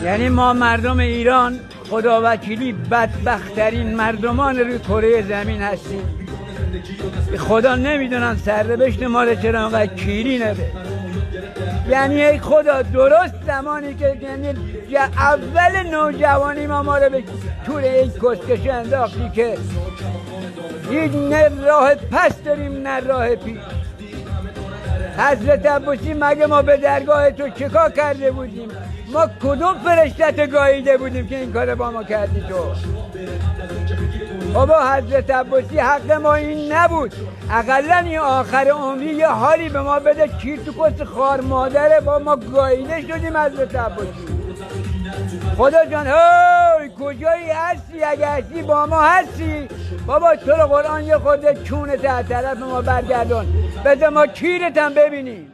یعنی ما مردم ایران خداوکیلی بدبخت‌ترین مردمان روی کره زمین هستیم. خدا نمیدونم سرنوشت ما رو چرا انقدر کیری نده. یعنی ای خدا درست زمانی که یعنی اول نوجوانی ما رو به طور این کشکش انداختی که هیچ نه راه پس داریم نه راه پیش. حضرت عباسی مگه ما به درگاه تو چیکار کرده بودیم؟ ما کدوم فرشتت گاییده بودیم که این کار با ما کردی تو؟ بابا حضرت عباسی حق ما این نبود، اقلا این آخر عمری یه حالی به ما بده. کیر تو کس خار مادره، با ما گاییده شدیم حضرت عباسی. خدا جان هی کجایی هستی؟ اگه هستی با ما هستی بابا، تو رو قرآن یه خورده چونه طرف ما برگردون، بذار ما کیرت هم ببینیم.